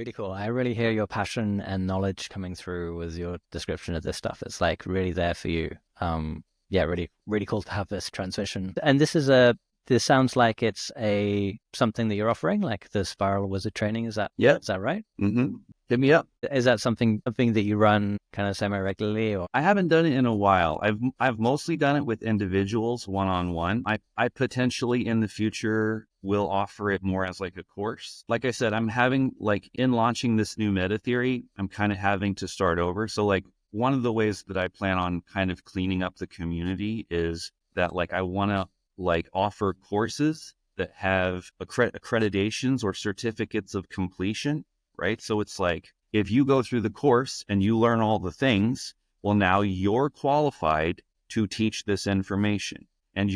Really cool. I really hear your passion and knowledge coming through with your description of this stuff. It's like really there for you. Yeah, really, really cool to have this transition. And this sounds like it's a something that you're offering, like the Spiral Wizard training. Yeah. Is that right? Mm-hmm. Hit me up. Is that something that you run kind of semi-regularly, or? I haven't done it in a while. I've mostly done it with individuals one-on-one. I potentially in the future will offer it more as like a course. Like I said, I'm having like in launching this new meta theory, I'm kind of having to start over. So like one of the ways that I plan on kind of cleaning up the community is that like I want to like offer courses that have accreditations or certificates of completion, right? So it's like, if you go through the course and you learn all the things, well, now you're qualified to teach this information. And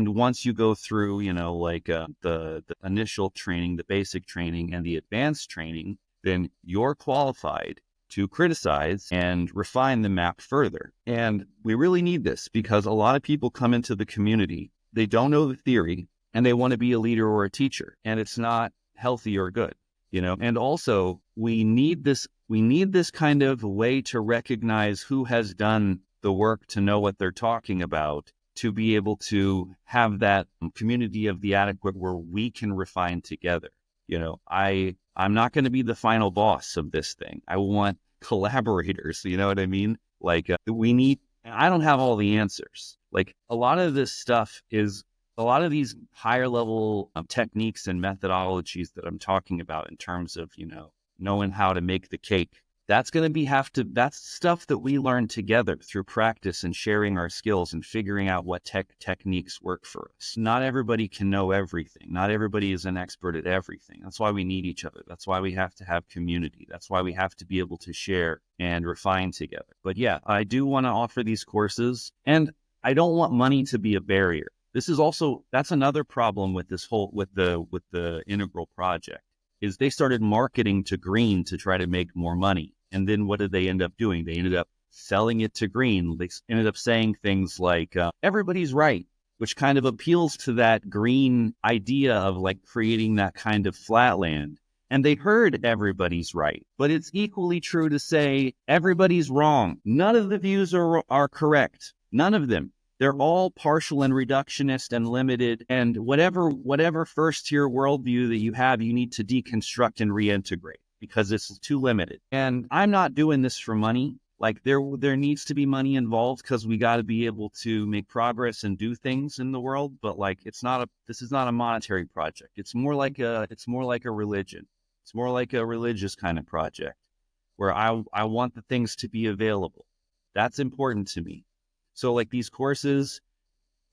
once you go through, like the initial training, the basic training, and the advanced training, then you're qualified to criticize and refine the map further. And we really need this because a lot of people come into the community, they don't know the theory, and they want to be a leader or a teacher, and it's not healthy or good. And also we need this kind of way to recognize who has done the work to know what they're talking about, to be able to have that community of the adequate where we can refine together. I'm not going to be the final boss of this thing. I want collaborators. You know what I mean? Like I don't have all the answers. Like a lot of this stuff is a lot of these higher level techniques and methodologies that I'm talking about in terms of, knowing how to make the cake. That's going to that's stuff that we learn together through practice and sharing our skills and figuring out what techniques work for us. Not everybody can know everything. Not everybody is an expert at everything. That's why we need each other. That's why we have to have community. That's why we have to be able to share and refine together. But yeah, I do want to offer these courses, and I don't want money to be a barrier. That's another problem with this with the Integral project, is they started marketing to Green to try to make more money. And then what did they end up doing? They ended up selling it to Green. They ended up saying things like, everybody's right, which kind of appeals to that Green idea of like creating that kind of flatland. And they heard everybody's right, but it's equally true to say everybody's wrong. None of the views are correct. None of them. They're all partial and reductionist and limited. And whatever first-tier worldview that you have, you need to deconstruct and reintegrate because it's too limited. And I'm not doing this for money. Like there needs to be money involved because we got to be able to make progress and do things in the world. But like, this is not a monetary project. It's more like a religion. It's more like a religious kind of project where I want the things to be available. That's important to me. So like these courses,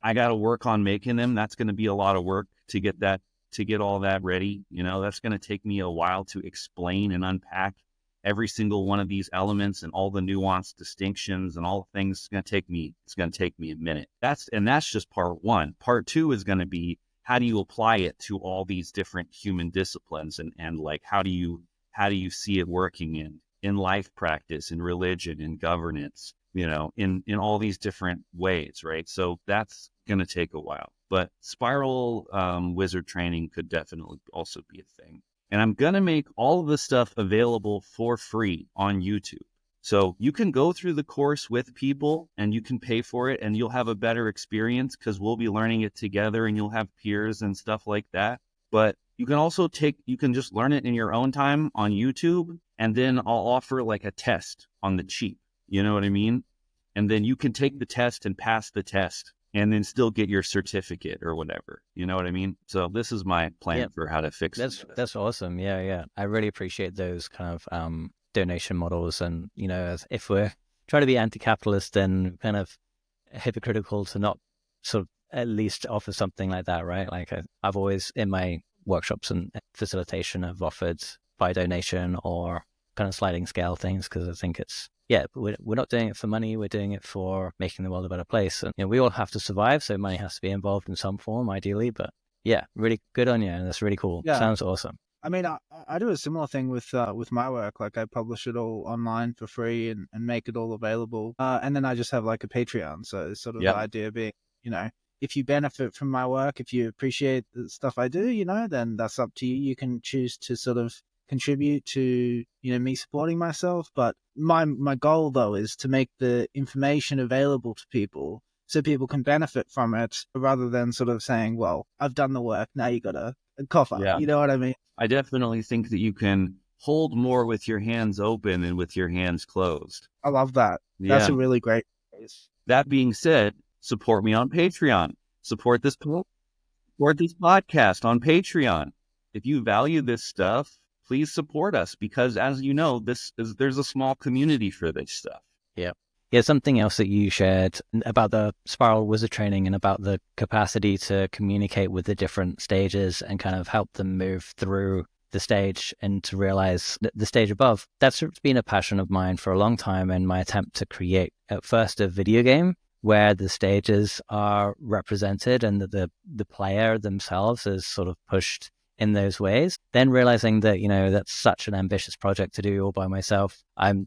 I got to work on making them. That's going to be a lot of work to get all that ready. That's going to take me a while to explain and unpack every single one of these elements and all the nuanced distinctions and all the things. It's going to take me a minute. That's just part one. Part two is going to be, how do you apply it to all these different human disciplines and like, how do you see it working in life practice, in religion, in governance, in all these different ways, right? So that's going to take a while. But Spiral Wizard training could definitely also be a thing. And I'm going to make all of this stuff available for free on YouTube. So you can go through the course with people and you can pay for it and you'll have a better experience because we'll be learning it together and you'll have peers and stuff like that. But you can also you can just learn it in your own time on YouTube. And then I'll offer like a test on the cheap. You know what I mean? And then you can take the test and pass the test and then still get your certificate or whatever. You know what I mean? So this is my plan for how to fix it. That's awesome. Yeah, yeah. I really appreciate those kind of donation models. And, if we're trying to be anti-capitalist, then kind of hypocritical to not sort of at least offer something like that, right? Like I've always, in my workshops and facilitation, I've offered by donation or kind of sliding scale things because I think we're not doing it for money. We're doing it for making the world a better place. And we all have to survive, so money has to be involved in some form, ideally. But yeah, really good on you, and that's really cool. Yeah. Sounds awesome. I mean, I do a similar thing with my work. Like I publish it all online for free and make it all available. And then I just have like a Patreon. So it's sort of the idea being, if you benefit from my work, if you appreciate the stuff I do, then that's up to you. You can choose to sort of contribute to, me supporting myself. But my goal though is to make the information available to people so people can benefit from it, rather than sort of saying, well, I've done the work, now you got to cough up. Yeah. You know what I mean? I definitely think that you can hold more with your hands open than with your hands closed. I love that. Yeah. That's a really great phrase. That being said, support me on Patreon. Support this podcast on Patreon. If you value this stuff, please support us, because as you know, there's a small community for this stuff. Yeah. Yeah, something else that you shared about the spiral wizard training and about the capacity to communicate with the different stages and kind of help them move through the stage and to realize the stage above. That's been a passion of mine for a long time, in my attempt to create at first a video game where the stages are represented and the player themselves is sort of pushed in those ways, then realizing that, that's such an ambitious project to do all by myself. I'm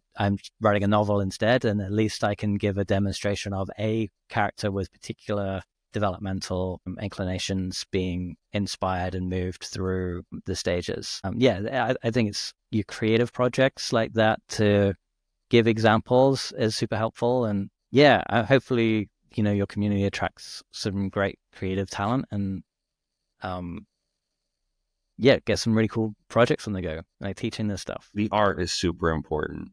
writing a novel instead, and at least I can give a demonstration of a character with particular developmental inclinations being inspired and moved through the stages. I think it's your creative projects like that to give examples is super helpful. And hopefully, your community attracts some great creative talent and get some really cool projects on the go, like teaching this stuff. The art is super important.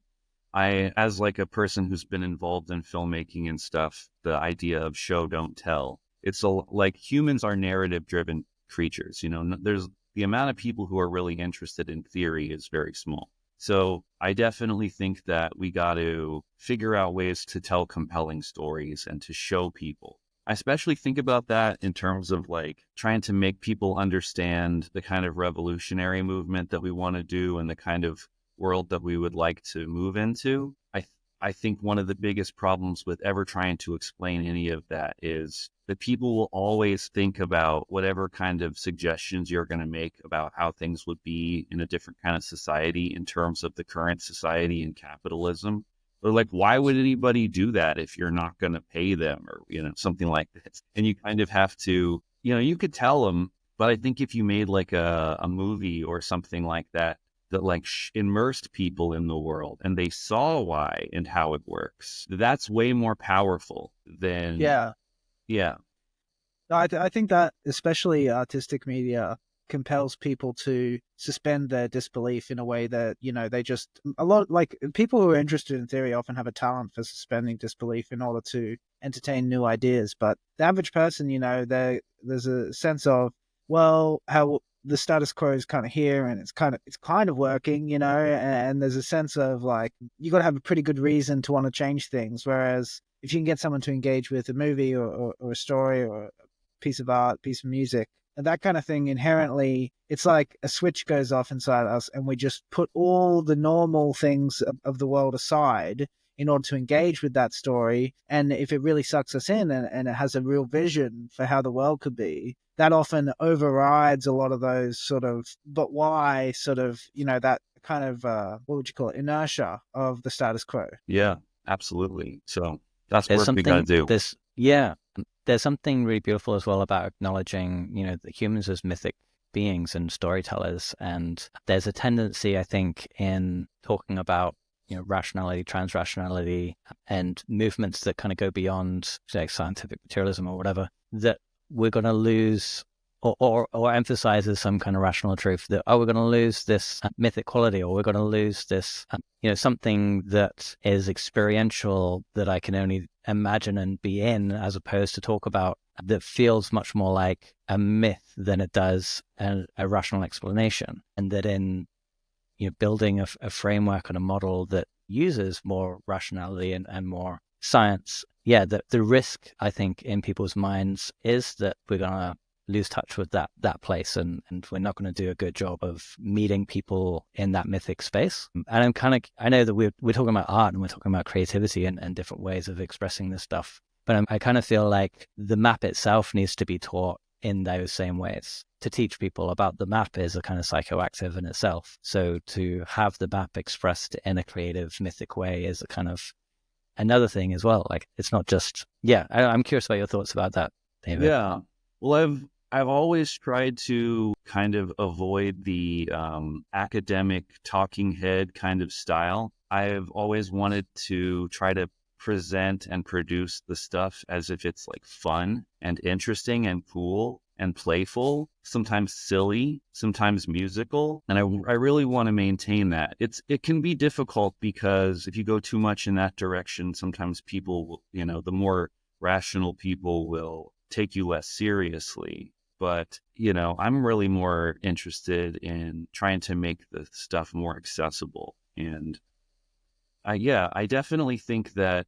As like a person who's been involved in filmmaking and stuff, the idea of show, don't tell. It's like humans are narrative driven creatures. There's the amount of people who are really interested in theory is very small. So I definitely think that we got to figure out ways to tell compelling stories and to show people. I especially think about that in terms of like trying to make people understand the kind of revolutionary movement that we want to do and the kind of world that we would like to move into. I think one of the biggest problems with ever trying to explain any of that is that people will always think about whatever kind of suggestions you're going to make about how things would be in a different kind of society in terms of the current society and capitalism. Or like, why would anybody do that if you're not going to pay them or, something like this? And you kind of have to, you could tell them, but I think if you made like a movie or something like that, that like immersed people in the world and they saw why and how it works, that's way more powerful than. Yeah. No, I think that especially artistic media compels people to suspend their disbelief in a way that, they just, a lot, like people who are interested in theory often have a talent for suspending disbelief in order to entertain new ideas. But the average person, there's a sense of, well, how the status quo is kind of here and it's kind of working, and there's a sense of like, you got to have a pretty good reason to want to change things. Whereas if you can get someone to engage with a movie or a story or a piece of art, piece of music, and that kind of thing, inherently, it's like a switch goes off inside us and we just put all the normal things of the world aside in order to engage with that story. And if it really sucks us in and it has a real vision for how the world could be, that often overrides a lot of those sort of, but why sort of, that kind of, what would you call it, inertia of the status quo. Yeah, absolutely. So that's what we got to do. There's something really beautiful as well about acknowledging, the humans as mythic beings and storytellers. And there's a tendency, I think, in talking about, rationality, transrationality, and movements that kind of go beyond, say, scientific materialism or whatever, that we're going to lose or emphasizes some kind of rational truth that, we're going to lose this mythic quality, or we're going to lose this, something that is experiential that I can only imagine and be in, as opposed to talk about that feels much more like a myth than it does a rational explanation. And that in, building a framework and a model that uses more rationality and more science, the risk, I think, in people's minds is that we're going to lose touch with that place, and we're not going to do a good job of meeting people in that mythic space. And I know that we're talking about art and we're talking about creativity and different ways of expressing this stuff, but I kind of feel like the map itself needs to be taught in those same ways. To teach people about the map is a kind of psychoactive in itself. So to have the map expressed in a creative, mythic way is a kind of another thing as well. Like, it's not just, I'm curious about your thoughts about that, David. Yeah. Well, I've always tried to kind of avoid the academic talking head kind of style. I've always wanted to try to present and produce the stuff as if it's like fun and interesting and cool and playful, sometimes silly, sometimes musical. And I really want to maintain that. It can be difficult because if you go too much in that direction, sometimes people will, the more rational people will take you less seriously. But, I'm really more interested in trying to make the stuff more accessible. And I definitely think that,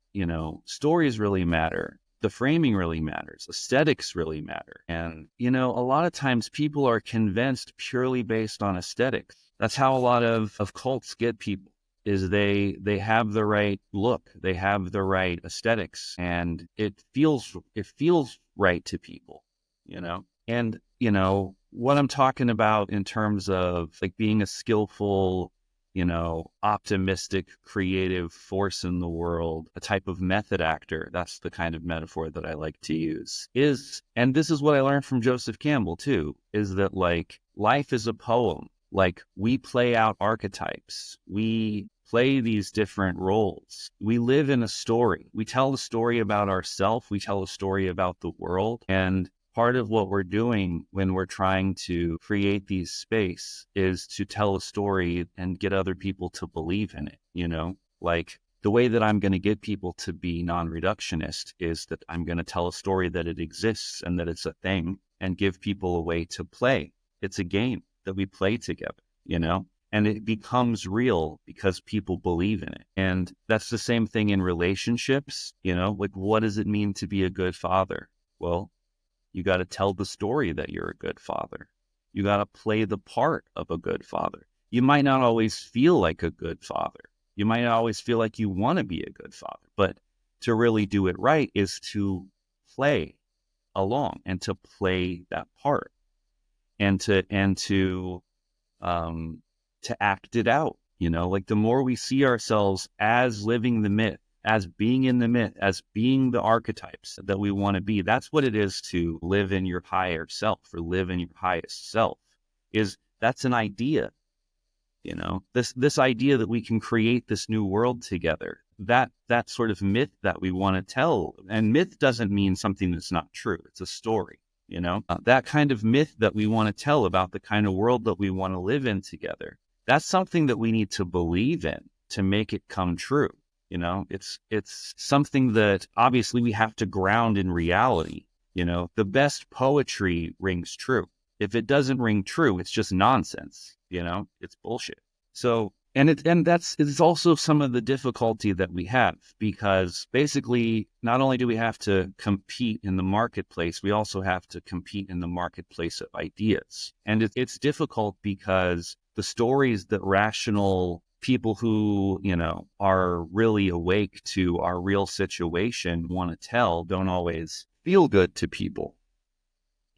stories really matter. The framing really matters. Aesthetics really matter. And, a lot of times people are convinced purely based on aesthetics. That's how a lot of cults get people, is they have the right look. They have the right aesthetics, and it feels right to people, And, what I'm talking about in terms of like being a skillful, optimistic, creative force in the world, a type of method actor. That's the kind of metaphor that I like to use and this is what I learned from Joseph Campbell too, is that like life is a poem. Like we play out archetypes. We play these different roles. We live in a story. We tell a story about ourselves. We tell a story about the world. And part of what we're doing when we're trying to create these space is to tell a story and get other people to believe in it, Like the way that I'm going to get people to be non-reductionist is that I'm going to tell a story that it exists and that it's a thing and give people a way to play. It's a game that we play together, and it becomes real because people believe in it. And that's the same thing in relationships, like what does it mean to be a good father? Well, you got to tell the story that you're a good father. You got to play the part of a good father. You might not always feel like a good father. You might not always feel like you want to be a good father, but to really do it right is to play along and to play that part and to act it out. Like the more we see ourselves as living the myth, as being in the myth, as being the archetypes that we want to be. That's what it is to live in your higher self, or live in your highest self. That's an idea, this idea that we can create this new world together. That sort of myth that we want to tell. And myth doesn't mean something that's not true. It's a story, that kind of myth that we want to tell about the kind of world that we want to live in together. That's something that we need to believe in to make it come true. It's something that obviously we have to ground in reality. The best poetry rings true. If it doesn't ring true, it's just nonsense. It's bullshit. So, it's also some of the difficulty that we have, because basically not only do we have to compete in the marketplace, we also have to compete in the marketplace of ideas. And it's difficult because the stories that rational people who, are really awake to our real situation want to tell don't always feel good to people.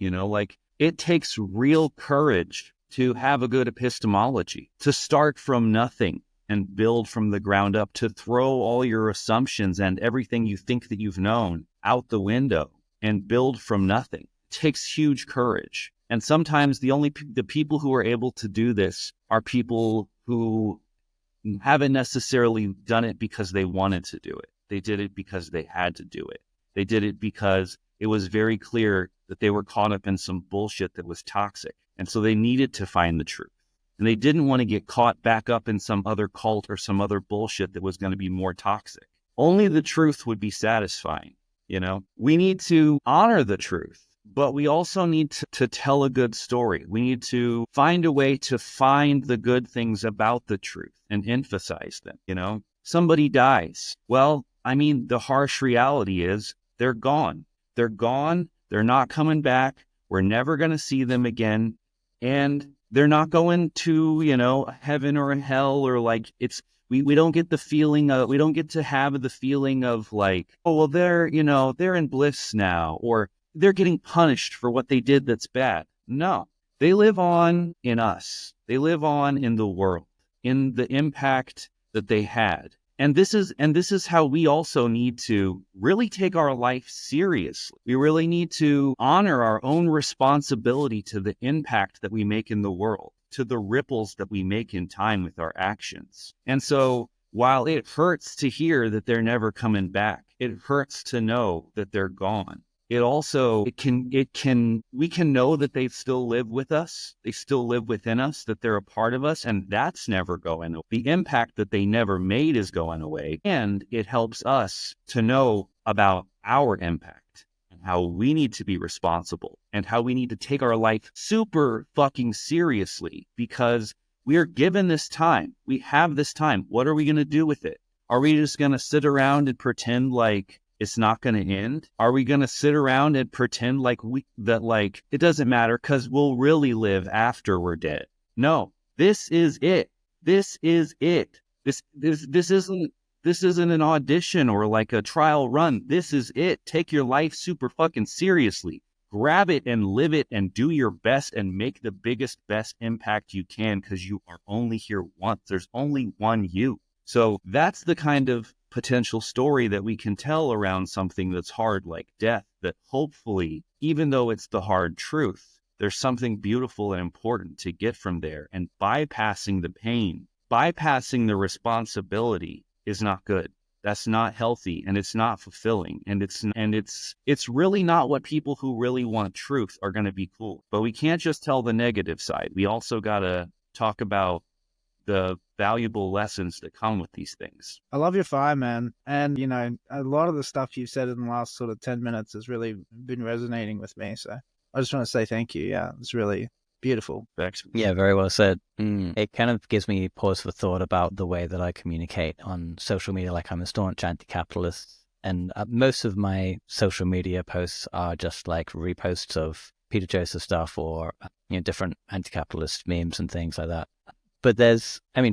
Like it takes real courage to have a good epistemology, to start from nothing and build from the ground up, to throw all your assumptions and everything you think that you've known out the window and build from nothing. It takes huge courage. And sometimes the people who are able to do this are people who haven't necessarily done it because they wanted to do it. They did it because they had to do it. They did it because it was very clear that they were caught up in some bullshit that was toxic. And so they needed to find the truth. And they didn't want to get caught back up in some other cult or some other bullshit that was going to be more toxic. Only the truth would be satisfying. We need to honor the truth, but we also need to tell a good story. We need to find a way to find the good things about the truth and emphasize them. Somebody dies. Well, the harsh reality is they're gone. They're gone. They're not coming back. We're never going to see them again. And they're not going to, heaven or hell, or like we don't get the feeling of, we don't get to have the feeling of like, oh, well, they're in bliss now, or they're getting punished for what they did that's bad. No, they live on in us. They live on in the world, in the impact that they had, And this is how we also need to really take our life seriously. We really need to honor our own responsibility to the impact that we make in the world, to the ripples that we make in time with our actions. And so while it hurts to hear that they're never coming back, it hurts to know that they're gone. We can know that they still live with us. They still live within us, that they're a part of us, and that's never going away. The impact that they never made is going away. And it helps us to know about our impact and how we need to be responsible and how we need to take our life super fucking seriously, because we are given this time. We have this time. What are we going to do with it? Are we just going to sit around and pretend like it's not going to end? Are we going to sit around and pretend like it doesn't matter because we'll really live after we're dead? No, this is it. This is it. This isn't an audition or like a trial run. This is it. Take your life super fucking seriously. Grab it and live it and do your best and make the biggest, best impact you can, because you are only here once. There's only one you. So that's the kind of potential story that we can tell around something that's hard like death, that hopefully, even though it's the hard truth, there's something beautiful and important to get from there. And bypassing the pain, bypassing the responsibility is not good. That's not healthy, and it's not fulfilling, and it's really not what people who really want truth are going to be cool. But we can't just tell the negative side. We also got to talk about the valuable lessons that come with these things. I love your fire, man. And, a lot of the stuff you've said in the last sort of 10 minutes has really been resonating with me. So I just want to say thank you. Yeah, it's really beautiful. Thanks. Yeah, very well said. It kind of gives me pause for thought about the way that I communicate on social media. Like, I'm a staunch anti-capitalist, and most of my social media posts are just like reposts of Peter Joseph stuff or different anti-capitalist memes and things like that. But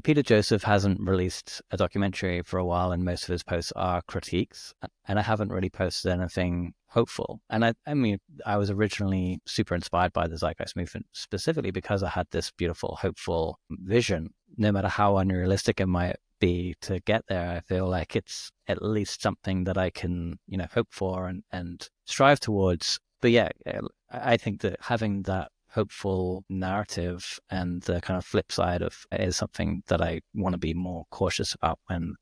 Peter Joseph hasn't released a documentary for a while, and most of his posts are critiques, and I haven't really posted anything hopeful. And I was originally super inspired by the Zeitgeist movement specifically because I had this beautiful, hopeful vision. No matter how unrealistic it might be to get there, I feel like it's at least something that I can, hope for and strive towards. But yeah, I think that having that hopeful narrative and the kind of flip side of it is something that I want to be more cautious about when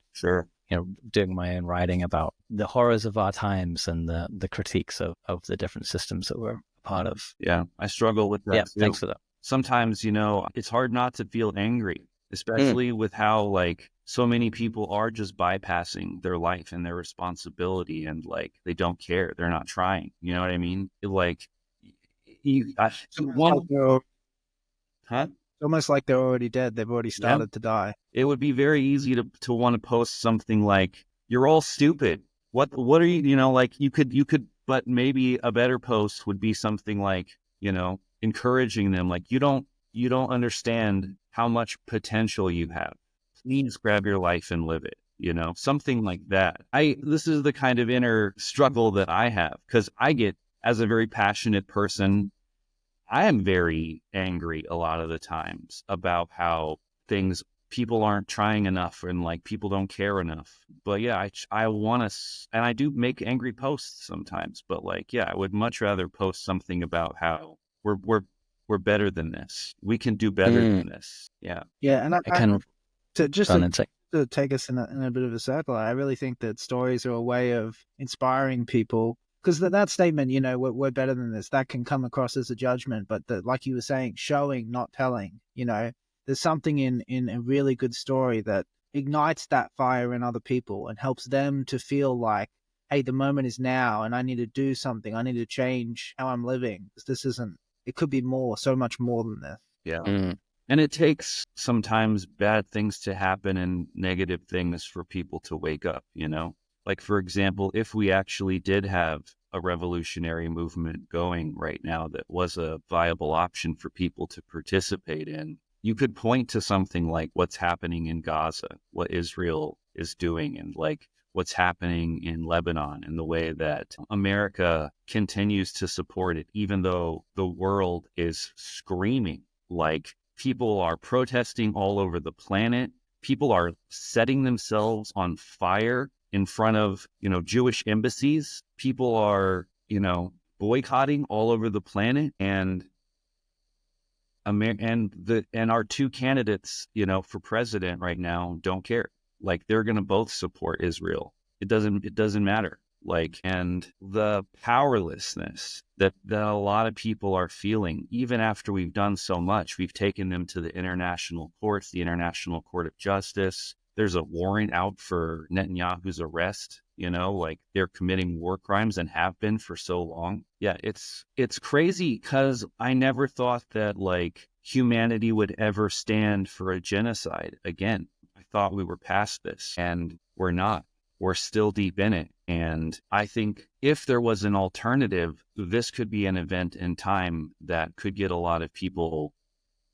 doing my own writing about the horrors of our times and the critiques of the different systems that we're a part of. Yeah, I struggle with that. Yeah, too. thanks for that. Sometimes, it's hard not to feel angry, especially with how so many people are just bypassing their life and their responsibility, and they don't care. They're not trying. You know what I mean? Almost like they're already dead. They've already started to die. It would be very easy to want to post something like, "You're all stupid. What are you?" You could, but maybe a better post would be something like, encouraging them, like, you don't understand how much potential you have. Please grab your life and live it. Something like that. This is the kind of inner struggle that I have, because I get, as a very passionate person, I am very angry a lot of the times about how people aren't trying enough and people don't care enough. But yeah, I want to, and I do make angry posts sometimes, but I would much rather post something about how we're better than this. We can do better than this. Yeah. Yeah. And to take us in a bit of a circle, I really think that stories are a way of inspiring people. Because that statement, we're better than this, that can come across as a judgment. But like you were saying, showing, not telling, there's something in a really good story that ignites that fire in other people and helps them to feel like, hey, the moment is now and I need to do something. I need to change how I'm living. It could be more, so much more than this. Yeah. And it takes sometimes bad things to happen and negative things for people to wake up, Like, for example, if we actually did have a revolutionary movement going right now that was a viable option for people to participate in, you could point to something like what's happening in Gaza, what Israel is doing, and what's happening in Lebanon, and the way that America continues to support it, even though the world is screaming. People are protesting all over the planet. people are setting themselves on fire in front of, Jewish embassies. People are, boycotting all over the planet, and our two candidates, for president right now don't care. Like, they're going to both support Israel. It doesn't matter. Like, and the powerlessness that a lot of people are feeling, even after we've done so much, we've taken them to the international courts, the International Court of Justice. There's a warrant out for Netanyahu's arrest, like they're committing war crimes and have been for so long. Yeah, it's crazy, because I never thought that like humanity would ever stand for a genocide again. I thought we were past this, and we're not. We're still deep in it. And I think if there was an alternative, this could be an event in time that could get a lot of people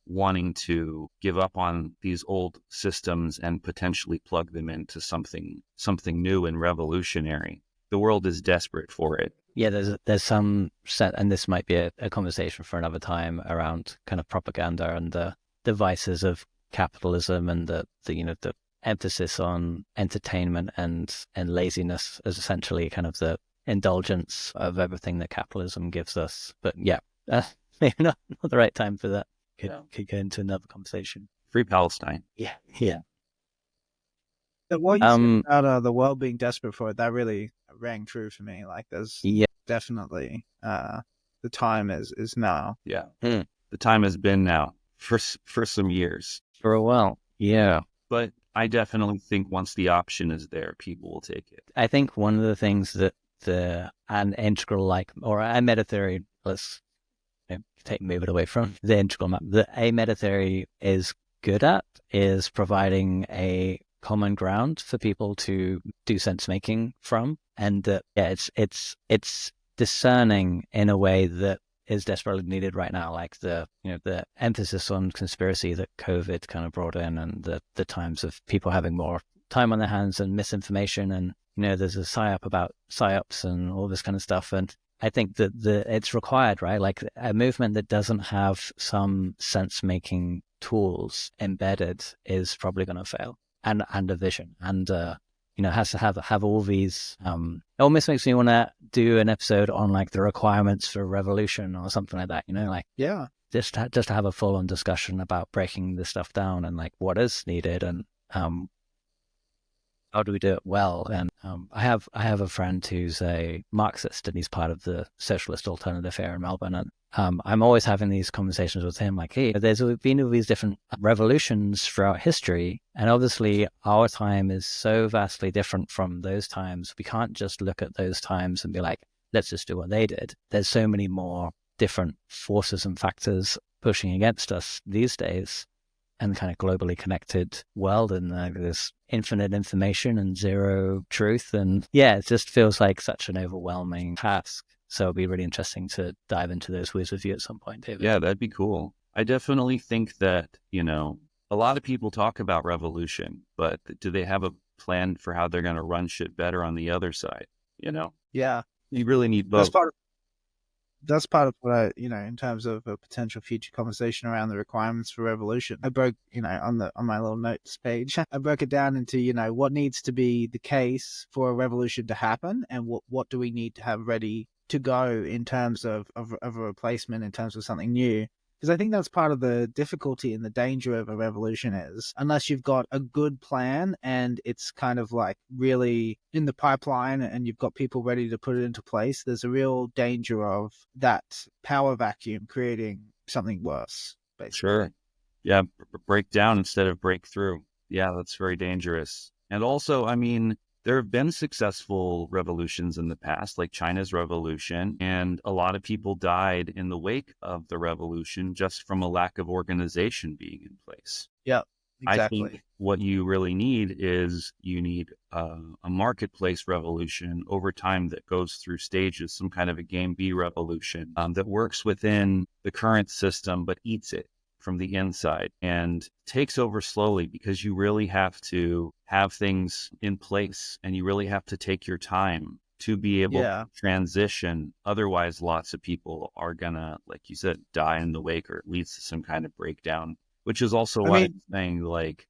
wanting to give up on these old systems and potentially plug them into something new and revolutionary. The world is desperate for it. Yeah, there's some set, and this might be a conversation for another time, around kind of propaganda and the vices of capitalism, and the emphasis on entertainment and laziness as essentially kind of the indulgence of everything that capitalism gives us. But yeah, maybe not the right time for that. Could go into another conversation. Free Palestine. Yeah. What you said about the world being desperate for it, that really rang true for me. Like, there's definitely the time is now. Yeah, the time has been now for some years, for a while. Yeah, but I definitely think once the option is there, people will take it. I think one of the things that an integral or a meta theory, let's move it away from the integral map, a meta theory is good at, is providing a common ground for people to do sense making from, and it's discerning in a way that is desperately needed right now, like the emphasis on conspiracy that COVID kind of brought in, and the times of people having more time on their hands and misinformation, and there's a psyop about psyops and all this kind of stuff. And I think that it's required, right? Like, a movement that doesn't have some sense making tools embedded is probably going to fail, and a vision, and has to have all these. It almost makes me want to do an episode on like the requirements for revolution or something like that. Just to have a full on discussion about breaking this stuff down, and like what is needed, and how do we do it well? And I have a friend who's a Marxist, and he's part of the Socialist Alternative here in Melbourne. And I'm always having these conversations with him, like, hey, there's been all these different revolutions throughout history, and obviously our time is so vastly different from those times. We can't just look at those times and be like, let's just do what they did. There's so many more different forces and factors pushing against us these days, and kind of globally connected world, and there's infinite information and zero truth. And yeah, it just feels like such an overwhelming task. So it'll be really interesting to dive into those with you at some point, David. Yeah, that'd be cool. I definitely think that, a lot of people talk about revolution, but do they have a plan for how they're going to run shit better on the other side? Yeah. You really need both. That's part of what I, in terms of a potential future conversation around the requirements for revolution. I broke, on my little notes page, I broke it down into, what needs to be the case for a revolution to happen, and what do we need to have ready to go in terms of a replacement, in terms of something new. Because I think that's part of the difficulty and the danger of a revolution is, unless you've got a good plan and it's kind of like really in the pipeline and you've got people ready to put it into place, there's a real danger of that power vacuum creating something worse, basically. Sure. Yeah, break down instead of break through. Yeah, that's very dangerous. And also, there have been successful revolutions in the past, like China's revolution, and a lot of people died in the wake of the revolution just from a lack of organization being in place. Yeah, exactly. I think what you really need is a marketplace revolution over time that goes through stages, some kind of a game B revolution that works within the current system but eats it from the inside and takes over slowly, because you really have to have things in place and you really have to take your time to be able to transition. Otherwise, lots of people are gonna, like you said, die in the wake, or it leads to some kind of breakdown, which is also why I'm saying, like,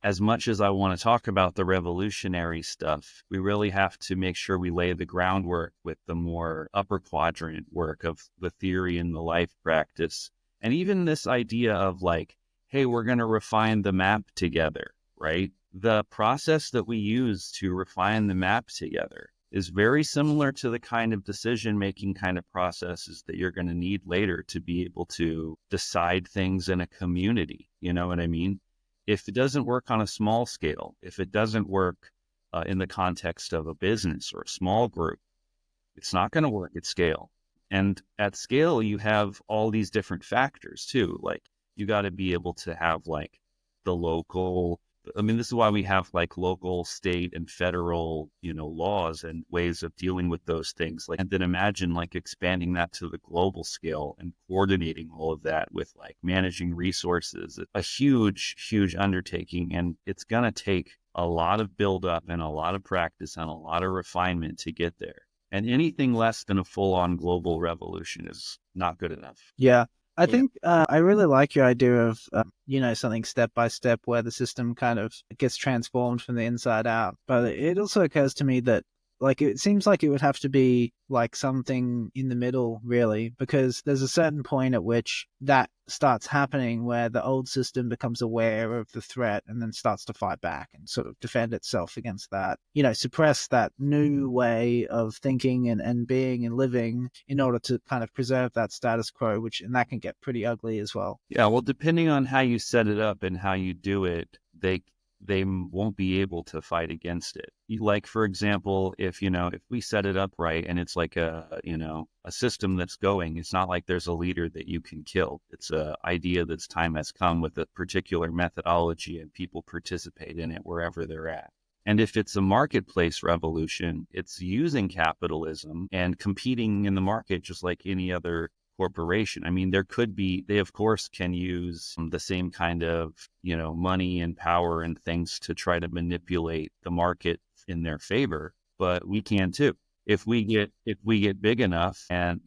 as much as I want to talk about the revolutionary stuff, we really have to make sure we lay the groundwork with the more upper quadrant work of the theory and the life practice. And even this idea of like, hey, we're going to refine the map together, right? The process that we use to refine the map together is very similar to the kind of decision-making kind of processes that you're going to need later to be able to decide things in a community. You know what I mean? If it doesn't work on a small scale, if it doesn't work in the context of a business or a small group, it's not going to work at scale. And at scale, you have all these different factors too. Like you got to be able to have like the local, I mean, this is why we have like local, state, and federal, laws and ways of dealing with those things. Like, and then imagine like expanding that to the global scale and coordinating all of that with like managing resources. A huge, huge undertaking. And it's going to take a lot of buildup and a lot of practice and a lot of refinement to get there. And anything less than a full-on global revolution is not good enough. Yeah. I think I really like your idea of, something step by step where the system kind of gets transformed from the inside out. But it also occurs to me that like it seems like it would have to be like something in the middle, really, because there's a certain point at which that starts happening where the old system becomes aware of the threat and then starts to fight back and sort of defend itself against that, suppress that new way of thinking and being and living in order to kind of preserve that status quo, and that can get pretty ugly as well. Yeah, well, depending on how you set it up and how you do it, they won't be able to fight against it. Like, for example, if we set it up right and it's like a system that's going, it's not like there's a leader that you can kill. It's a idea that's time has come with a particular methodology and people participate in it wherever they're at. And if it's a marketplace revolution, it's using capitalism and competing in the market just like any other corporation. I mean, they of course can use the same kind of, money and power and things to try to manipulate the market in their favor, but we can too. If we get big enough and,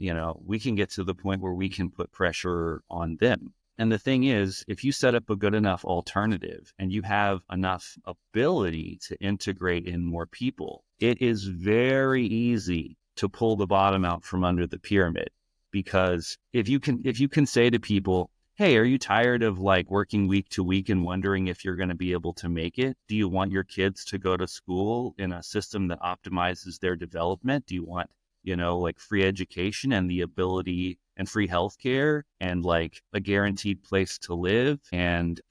we can get to the point where we can put pressure on them. And the thing is, if you set up a good enough alternative and you have enough ability to integrate in more people, it is very easy to pull the bottom out from under the pyramid. Because if you can say to people, hey, are you tired of like working week to week and wondering if you're going to be able to make it? Do you want your kids to go to school in a system that optimizes their development? Do you want, like free education and the ability and free healthcare and like a guaranteed place to live and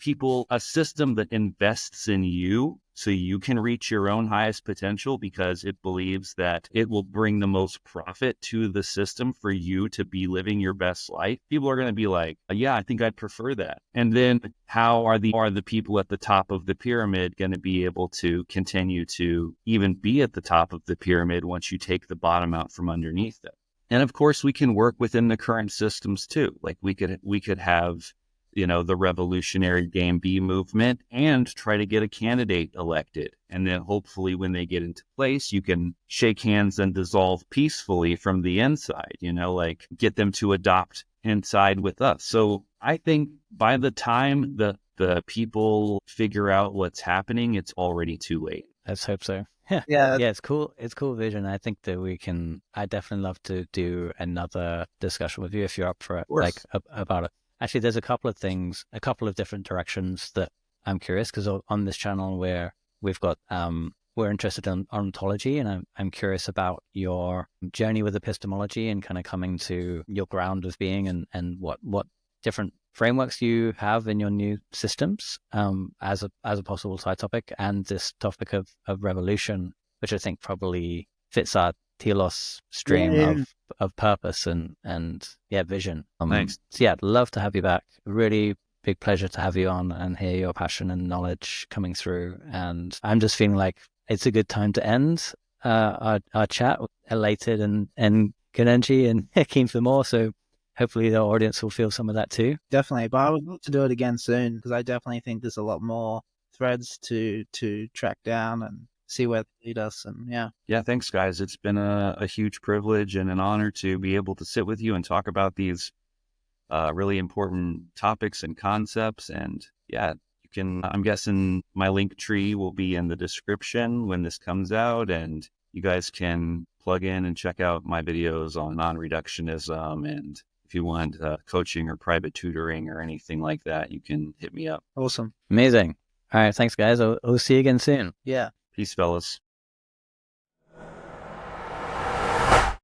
a system that invests in you so you can reach your own highest potential because it believes that it will bring the most profit to the system for you to be living your best life? People are going to be like, yeah, I think I'd prefer that. And then how are the people at the top of the pyramid going to be able to continue to even be at the top of the pyramid once you take the bottom out from underneath them? And of course, we can work within the current systems too. Like we could have, the revolutionary Game B movement and try to get a candidate elected. And then hopefully when they get into place, you can shake hands and dissolve peacefully from the inside, like get them to adopt inside with us. So I think by the time the people figure out what's happening, it's already too late. Let's hope so. Yeah. Yeah, it's cool. It's cool vision. I think that I definitely love to do another discussion with you if you're up for it, like about it. Actually, there's a couple of different directions that I'm curious, because on this channel we're interested in ontology, and I'm curious about your journey with epistemology and kind of coming to your ground of being and what different frameworks you have in your new systems as a possible side topic, and this topic of revolution, which I think probably fits our telos stream of purpose and vision. Thanks. So yeah, I'd love to have you back. Really big pleasure to have you on and hear your passion and knowledge coming through. And I'm just feeling like it's a good time to end our chat, elated and good energy and keen for more. So hopefully the audience will feel some of that too. Definitely, but I would love to do it again soon, because I definitely think there's a lot more threads to track down and see where they lead us. And yeah, thanks guys. It's been a huge privilege and an honor to be able to sit with you and talk about these really important topics and concepts. And yeah, you I'm guessing my link tree will be in the description when this comes out, and you guys can plug in and check out my videos on non-reductionism. And if you want coaching or private tutoring or anything like that, you can hit me up. Awesome. Amazing. All right. Thanks, guys. I'll see you again soon. Yeah. Peace, fellas.